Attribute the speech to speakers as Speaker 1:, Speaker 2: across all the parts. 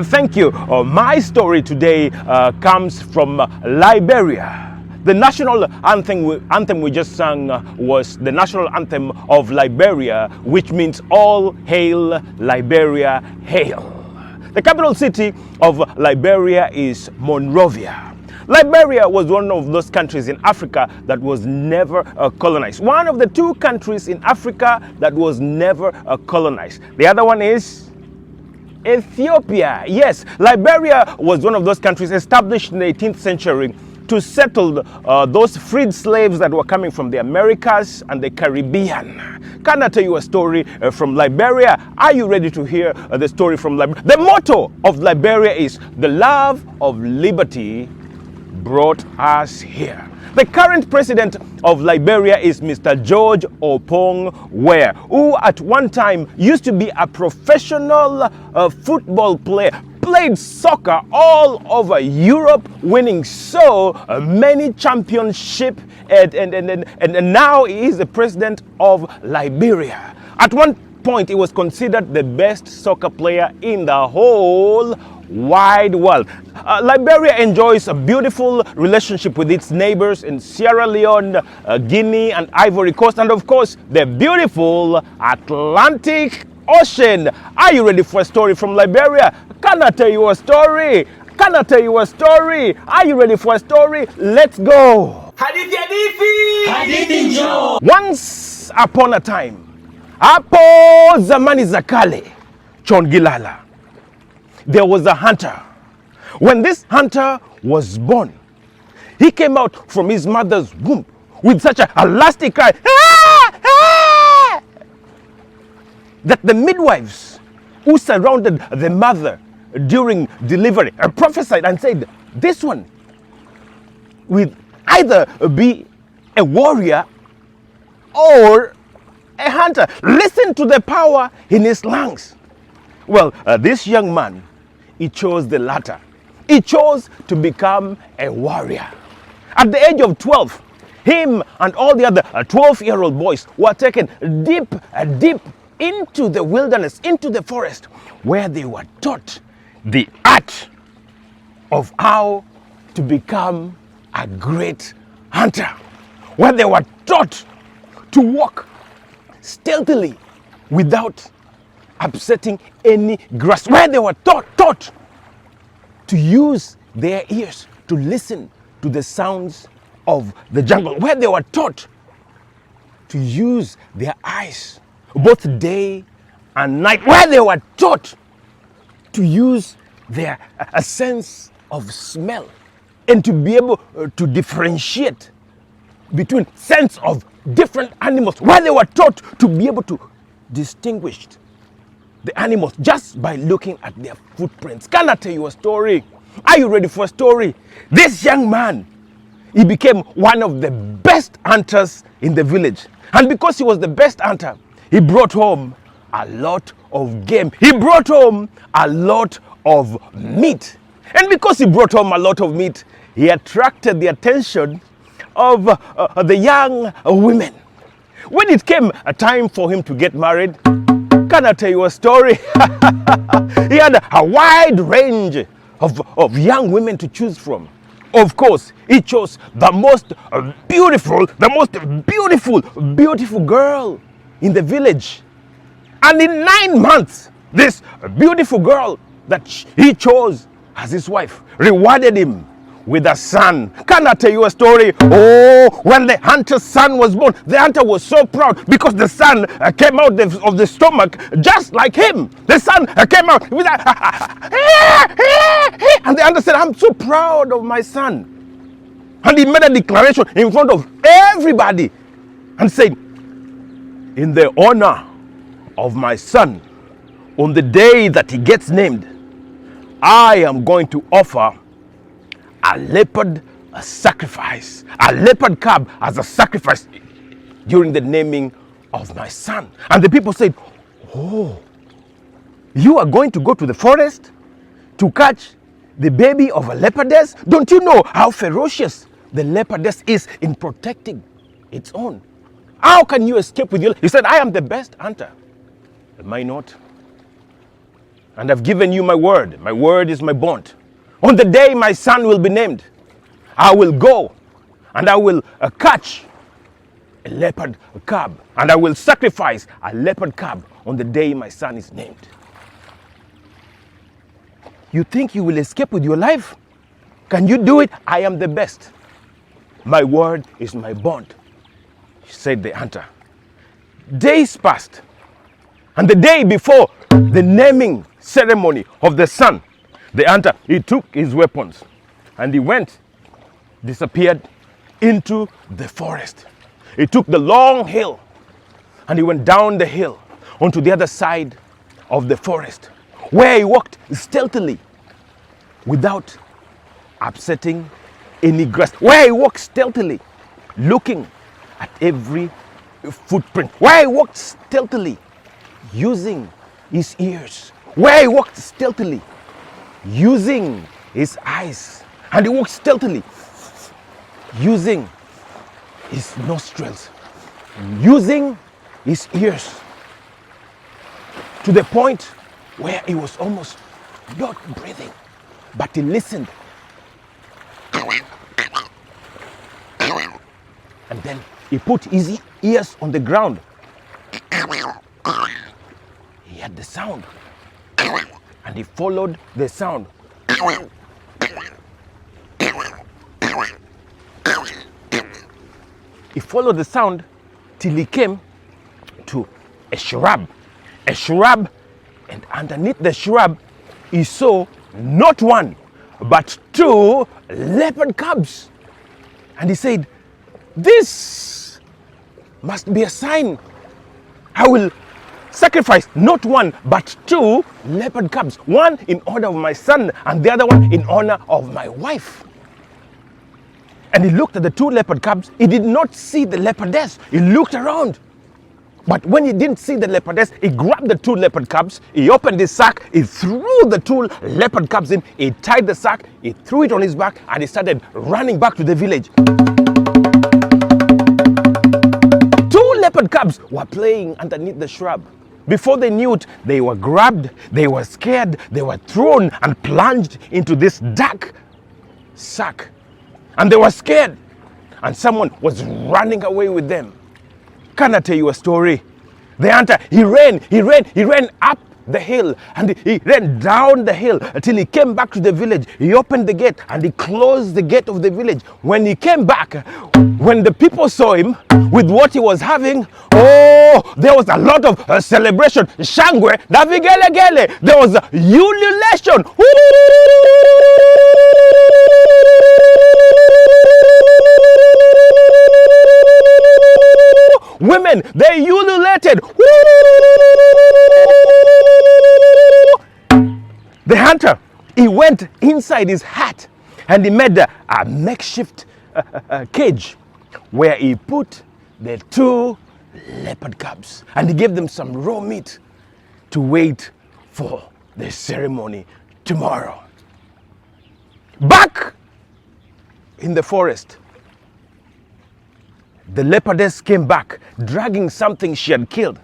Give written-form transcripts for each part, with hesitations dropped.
Speaker 1: Thank you. My story today comes from Liberia. The national anthem we just sang was the national anthem of Liberia, which means all hail Liberia, hail. The capital city of Liberia is Monrovia. Liberia was one of those countries in Africa that was never colonized. One of the two countries in Africa that was never colonized. The other one is Ethiopia. Yes, Liberia was one of those countries established in the 18th century to settle those freed slaves that were coming from the Americas and the Caribbean. Can I tell you a story from Liberia? Are you ready to hear the story from Liberia? The motto of Liberia is "The love of liberty brought us here." The current president of Liberia is Mr. George Opong Weah, who at one time used to be a professional football player, played soccer all over Europe, winning so many championships, and now he is the president of Liberia. At one point, he was considered the best soccer player in the whole wide world. Liberia enjoys a beautiful relationship with its neighbors in Sierra Leone, Guinea, and Ivory Coast, and of course, the beautiful Atlantic Ocean. Are you ready for a story from Liberia? Can I tell you a story? Can I tell you a story? Are you ready for a story? Let's go.
Speaker 2: Hadithi, hadithi. Hadithi njoo.
Speaker 1: Once upon a time, hapo zamani za kale, Chongilala, there was a hunter. When this hunter was born, he came out from his mother's womb with such a elastic cry that the midwives who surrounded the mother during delivery prophesied and said, this one will either be a warrior or a hunter. Listen to the power in his lungs. Well, this young man, he chose the latter. He chose to become a warrior. At the age of 12, him and all the other 12-year-old boys were taken deep into the wilderness, into the forest, where they were taught the art of how to become a great hunter, where they were taught to walk stealthily without upsetting any grass, where they were taught to use their ears to listen to the sounds of the jungle, where they were taught to use their eyes both day and night, where they were taught to use their a sense of smell and to be able to differentiate between scents of different animals, where they were taught to be able to distinguish the animals just by looking at their footprints. Can I tell you a story? Are you ready for a story? This young man, he became one of the best hunters in the village. And because he was the best hunter, he brought home a lot of game. He brought home a lot of meat. And because he brought home a lot of meat, he attracted the attention of the young women. When it came a time for him to get married, can I tell you a story? He had a wide range of young women to choose from. Of course, he chose the most beautiful girl in the village. And in 9 months, this beautiful girl that he chose as his wife rewarded him with a son. Can I tell you a story? Oh, when the hunter's son was born, the hunter was so proud because the son came out of the stomach just like him. The son came out with and the hunter said, I'm so proud of my son. And he made a declaration in front of everybody and said, in the honor of my son, on the day that he gets named, I am going to offer a leopard sacrifice, a leopard cub as a sacrifice during the naming of my son. And the people said, oh, you are going to go to the forest to catch the baby of a leopardess? Don't you know how ferocious the leopardess is in protecting its own? How can you escape with your... He said, I am the best hunter. Am I not? and I've given you my word. My word is my bond. On the day my son will be named, I will go and I will catch a leopard cub, and I will sacrifice a leopard cub on the day my son is named. You think you will escape with your life? Can you do it? I am the best. My word is my bond, said the hunter. Days passed, and the day before the naming ceremony of the son, the hunter, he took his weapons and he went, disappeared into the forest. He took the long hill and he went down the hill onto the other side of the forest, where he walked stealthily without upsetting any grass, where he walked stealthily looking at every footprint, where he walked stealthily using his ears, where he walked stealthily using his eyes, and he walked stealthily using his nostrils, using his ears, to the point where he was almost not breathing, but he listened. And then he put his ears on the ground. He heard the sound, and he followed the sound. He followed the sound till he came to a shrub, and underneath the shrub he saw not one but two leopard cubs. And he said, this must be a sign. I will sacrifice not one but two leopard cubs, one in honor of my son and the other one in honor of my wife. And he looked at the two leopard cubs. He did not see the leopardess. He looked around. But when he didn't see the leopardess, he grabbed the two leopard cubs. He opened his sack. He threw the two leopard cubs in. He tied the sack. He threw it on his back. And he started running back to the village. Two leopard cubs were playing underneath the shrub. Before they knew it, they were grabbed. They were scared. They were thrown and plunged into this dark sack. And they were scared, and someone was running away with them. Can I tell you a story? The hunter, he ran up the hill, and he ran down the hill until he came back to the village. He opened the gate and he closed the gate of the village. When he came back, when the people saw him with what he was having, oh, there was a lot of celebration. Shangwe, davigelegele. There was ululation. Women, they ululated. The hunter, he went inside his hut and he made a makeshift cage where he put the two leopard cubs, and he gave them some raw meat to wait for the ceremony tomorrow. Back in the forest, the leopardess came back dragging something she had killed,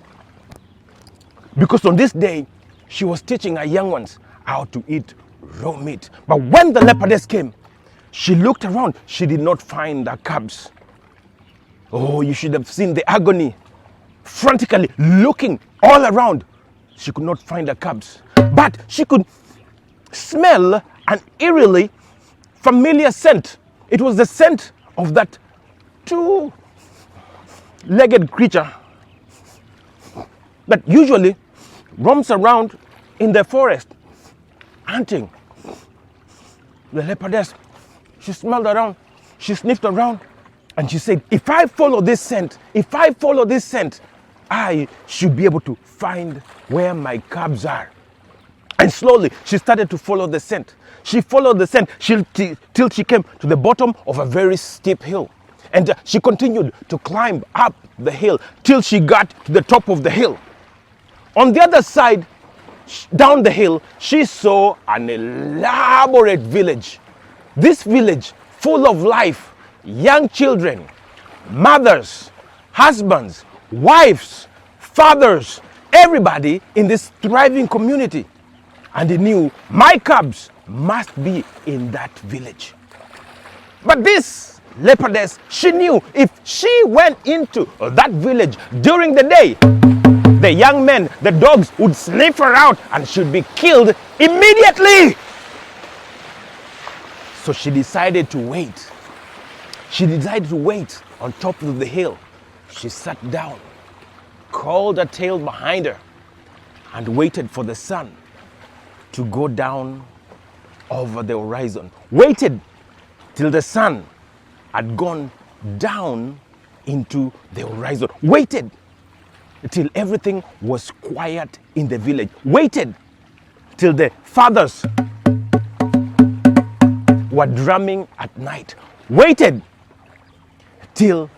Speaker 1: because on this day she was teaching her young ones how to eat raw meat. But when the leopardess came, she looked around. She did not find her cubs. Oh, you should have seen the agony. Frantically looking all around, she could not find her cubs. But she could smell an eerily familiar scent. It was the scent of that two-legged creature that usually roams around in the forest hunting. The leopardess, she smelled around, she sniffed around, and she said, if I follow this scent, I should be able to find where my cubs are. And slowly she started to follow the scent. She followed the scent till she came to the bottom of a very steep hill. And she continued to climb up the hill till she got to the top of the hill. On the other side, down the hill, she saw an elaborate village. This village full of life, young children, mothers, husbands, wives, fathers, everybody in this thriving community. And he knew my cubs must be in that village. But this leopardess, she knew if she went into that village during the day, the young men, the dogs would sniff her out and she'd be killed immediately. So she decided to wait. She decided to wait on top of the hill. She sat down, curled her tail behind her, and waited for the sun to go down over the horizon. Waited till the sun had gone down into the horizon. Waited till everything was quiet in the village. Waited till the fathers were drumming at night. Waited till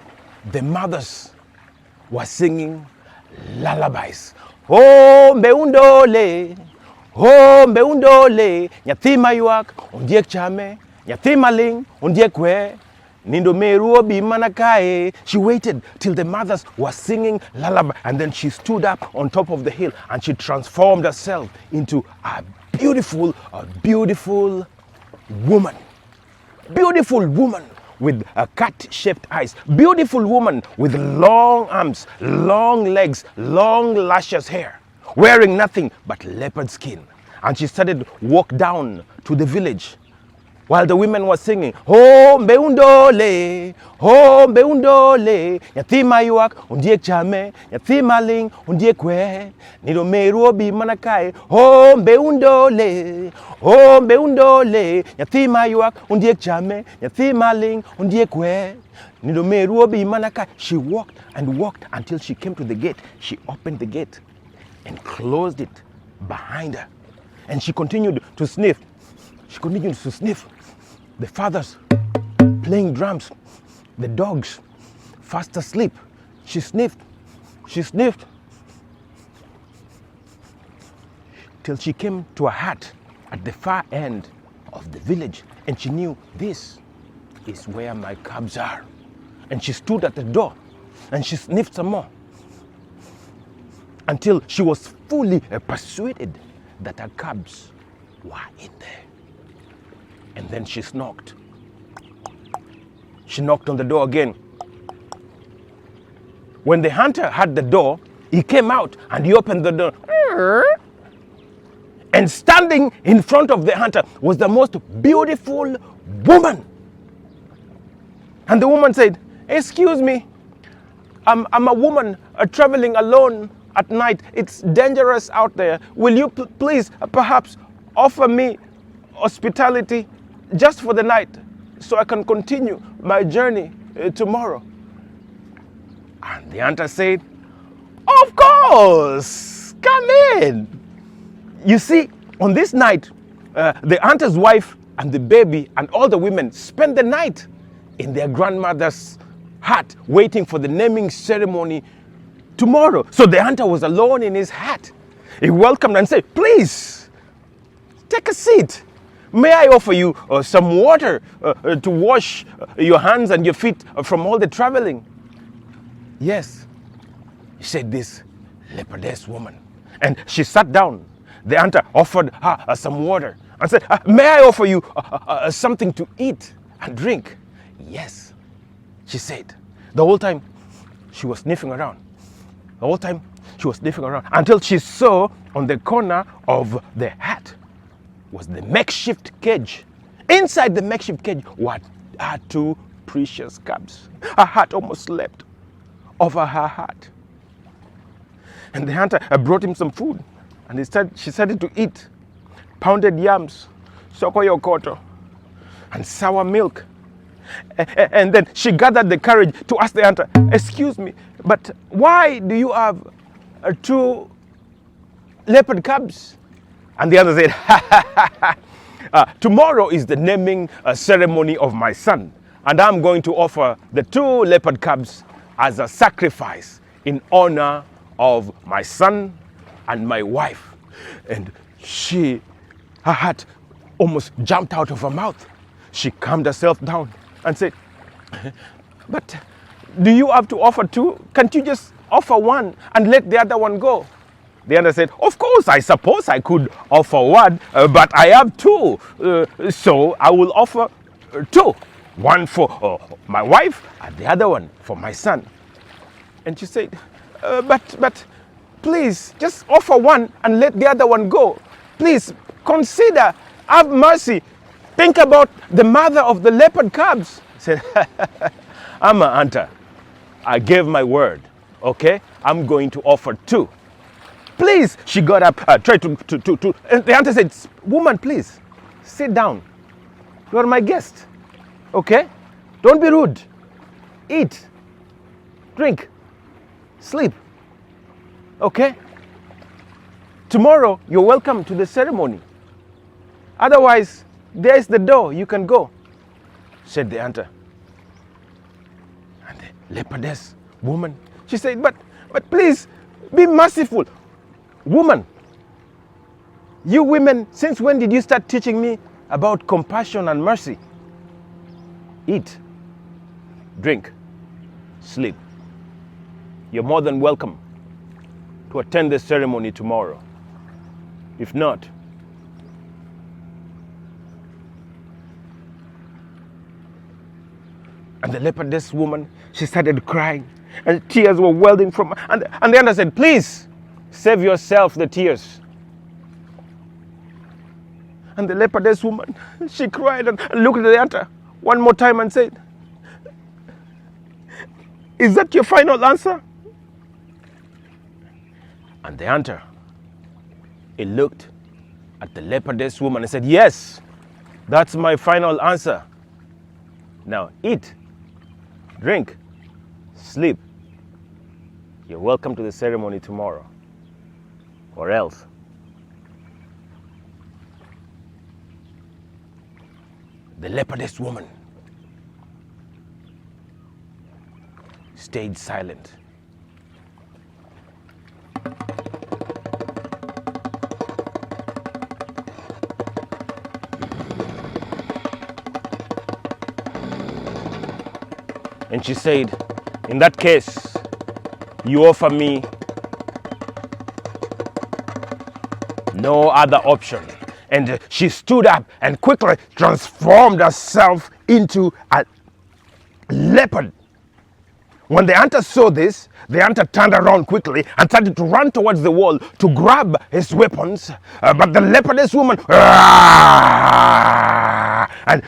Speaker 1: the mothers were singing lullabies. Oh, mbeundole, oh, mbeundole, nyathima yuak, ondiek chame, nyathima ling, ondiek we, nindo meruo bi manakae. She waited till the mothers were singing lullaby, and then she stood up on top of the hill and she transformed herself into a beautiful woman. Beautiful woman with a cat-shaped eyes. Beautiful woman with long arms, long legs, long luscious hair, wearing nothing but leopard skin. And she started to walk down to the village while the women were singing, oh mbeundole, nyathima yuak, ondiek chame, nyathima ling, ondiek kwe, nido meruo bi manakae, oh mbeundole, nyathima yuak, ondiek chame, nyathima ling, ondiek kwe, nido meruo bi manakae. She walked and walked until she came to the gate. She opened the gate and closed it behind her. And she continued to sniff. She continued to sniff. The fathers playing drums, the dogs fast asleep. She sniffed, till she came to a hut at the far end of the village, and she knew this is where my cubs are. And she stood at the door and she sniffed some more until she was fully persuaded that her cubs were in there. And then she knocked. She knocked on the door again. When the hunter had the door, he came out and he opened the door. And standing in front of the hunter was the most beautiful woman. And the woman said, excuse me, I'm a woman traveling alone at night. It's dangerous out there. Will you please perhaps offer me hospitality just for the night so I can continue my journey tomorrow? And the hunter said, of course, come in. You see, on this night, the hunter's wife and the baby and all the women spent the night in their grandmother's hut waiting for the naming ceremony tomorrow. So the hunter was alone in his hut. He welcomed and said, please, take a seat. May I offer you some water to wash your hands and your feet from all the traveling? Yes, said this leopardess woman. And she sat down. The hunter offered her some water and said, may I offer you something to eat and drink? Yes, she said. The whole time she was sniffing around. The whole time she was sniffing around until she saw on the corner of the hut was the makeshift cage. Inside the makeshift cage were her two precious cubs. Her heart almost slept over her heart. And the hunter brought him some food, and she started to eat pounded yams, sokoyo koto, and sour milk. And then she gathered the courage to ask the hunter, excuse me, but why do you have two leopard cubs? And the other said, tomorrow is the naming ceremony of my son, and I'm going to offer the two leopard cubs as a sacrifice in honor of my son and my wife. And her heart almost jumped out of her mouth. She calmed herself down and said, but do you have to offer two? Can't you just offer one and let the other one go? The hunter said, of course, I suppose I could offer one, but I have two. So I will offer two. One for my wife and the other one for my son. And she said, but please, just offer one and let the other one go. Please, consider, have mercy. Think about the mother of the leopard cubs. He said, I'm a hunter. I gave my word, okay? I'm going to offer two. Please, she got up, tried to, and the hunter said, woman, please, sit down. You are my guest, okay? Don't be rude. Eat, drink, sleep, okay? Tomorrow, you're welcome to the ceremony. Otherwise, there's the door, you can go, said the hunter. And the leopardess woman, she said, but please, be merciful. Woman, you women, since when did you start teaching me about compassion and mercy? Eat, drink, sleep. You're more than welcome to attend the ceremony tomorrow. If not, and the leopardess woman, she started crying and tears were welling from her. And the hunter said, please, save yourself the tears. And the leopardess woman, she cried and looked at the hunter one more time and said, is that your final answer? And the hunter, he looked at the leopardess woman and said, yes, that's my final answer. Now eat, drink, sleep. You're welcome to the ceremony tomorrow. Or else. The leopardess woman stayed silent. And she said, in that case, you offer me no other option. And she stood up and quickly transformed herself into a leopard. When the hunter saw this, the hunter turned around quickly and started to run towards the wall to grab his weapons. But the leopardess woman and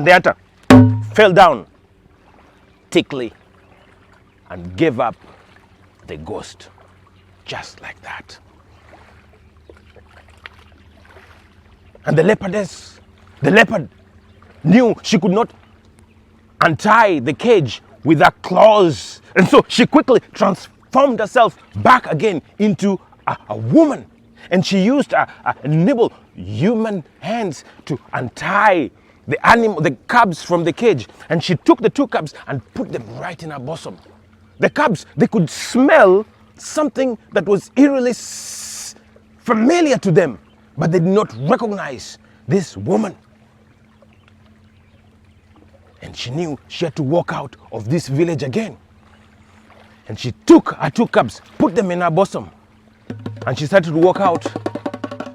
Speaker 1: the hunter fell down thickly and gave up the ghost just like that. And the leopard knew she could not untie the cage with her claws, and so she quickly transformed herself back again into a woman, and she used a nimble human hands to untie the cubs from the cage, and she took the two cubs and put them right in her bosom. The cubs, they could smell something that was eerily familiar to them, but they did not recognize this woman. And she knew she had to walk out of this village again. And she took her two cubs, put them in her bosom, and she started to walk out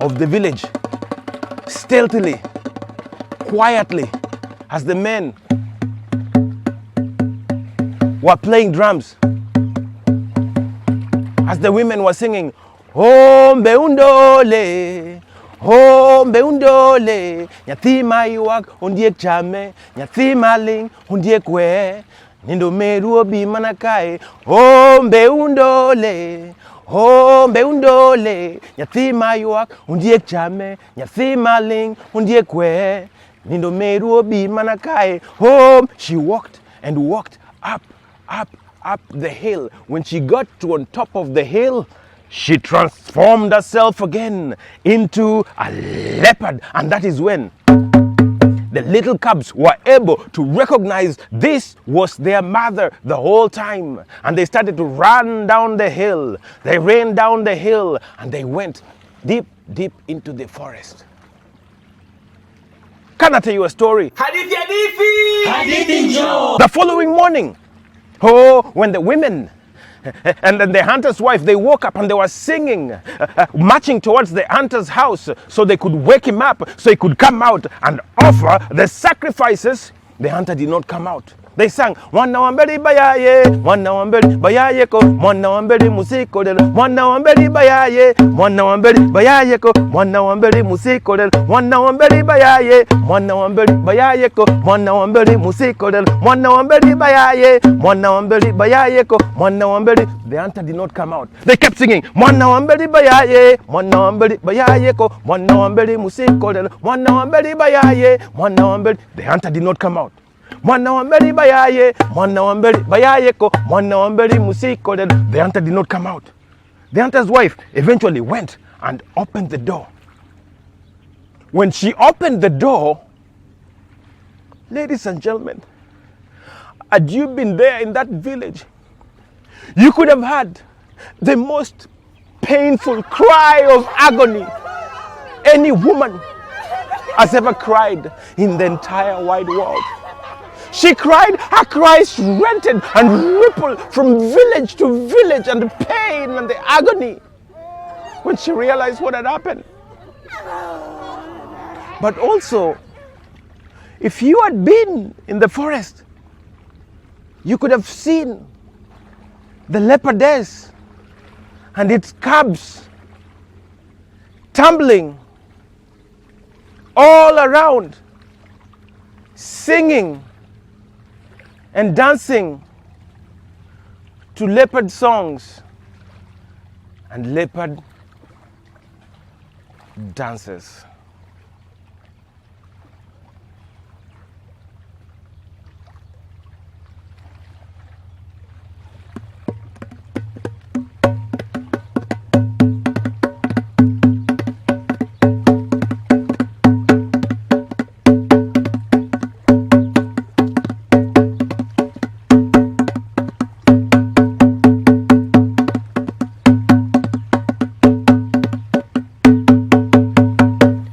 Speaker 1: of the village stealthily, quietly, as the men were playing drums, as the women were singing, Hombe undole, hombe undole, nyathi mayuak ondiek chame, nyathi maling ondiek we, nindo meru obi manakae, hombe undole, hombe undole, nyathi mayuak ondiek chame, nyathi maling ondiek we, nindo meru obi manakae. Home, she walked and walked up the hill. When she got to on top of the hill, she transformed herself again into a leopard. And that is when the little cubs were able to recognize this was their mother the whole time. And they started to run down the hill. They ran down the hill and they went deep into the forest. Can I tell you a story?
Speaker 2: Hadithi hadithi. Hadithi njoo.
Speaker 1: The following morning, oh, when the women and then the hunter's wife, they woke up and they were singing, marching towards the hunter's house so they could wake him up, so he could come out and offer the sacrifices. The hunter did not come out. They sang, Mwana wambeli bayaye, Mwana wambeli bayaye ko, Mwana wambeli musiko del, Mwana wambeli bayaye, Mwana wambeli bayaye ko, Mwana wambeli musiko del, Mwana wambeli bayaye, Mwana wambeli bayaye ko, Mwana wambeli musiko del, Mwana wambeli bayaye, Mwana wambeli bayaye ko, Mwana wambeli. The hunter did not come out. They kept singing, Mwana wambeli bayaye, Mwana wambeli bayaye ko, Mwana wambeli musiko del, Mwana wambeli bayaye, Mwana wambeli. The hunter did not come out. Mwana wambeli bayaye, Mwana wambeli bayaye ko, Mwana wambeli musiko del. The hunter did not come out. The hunter's wife eventually went and opened the door. When she opened the door, ladies and gentlemen, had you been there in that village, you could have heard the most painful cry of agony any woman has ever cried in the entire wide world. She cried, her cries rented and rippled from village to village, and the pain and the agony when she realized what had happened. But also, if you had been in the forest, you could have seen the leopardess and its cubs tumbling all around, singing and dancing to leopard songs and leopard dances.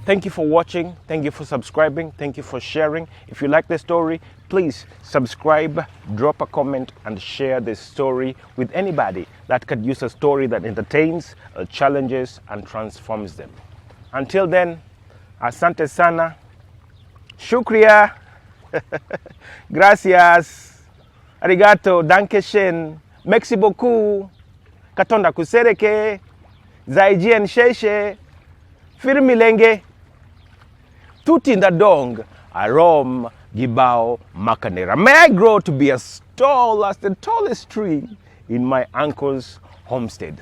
Speaker 1: Thank you for watching. Thank you for subscribing. Thank you for sharing. If you like the story, please subscribe, drop a comment, and share this story with anybody that could use a story that entertains, challenges, and transforms them. Until then, asante sana, shukriya, gracias, arigato, dankeschön, merci beaucoup, katonda kusereke, zaijien sheshe, firmilenge. Tuti ndadong, arom, gibao, makanera. May I grow to be as tall as the tallest tree in my uncle's homestead.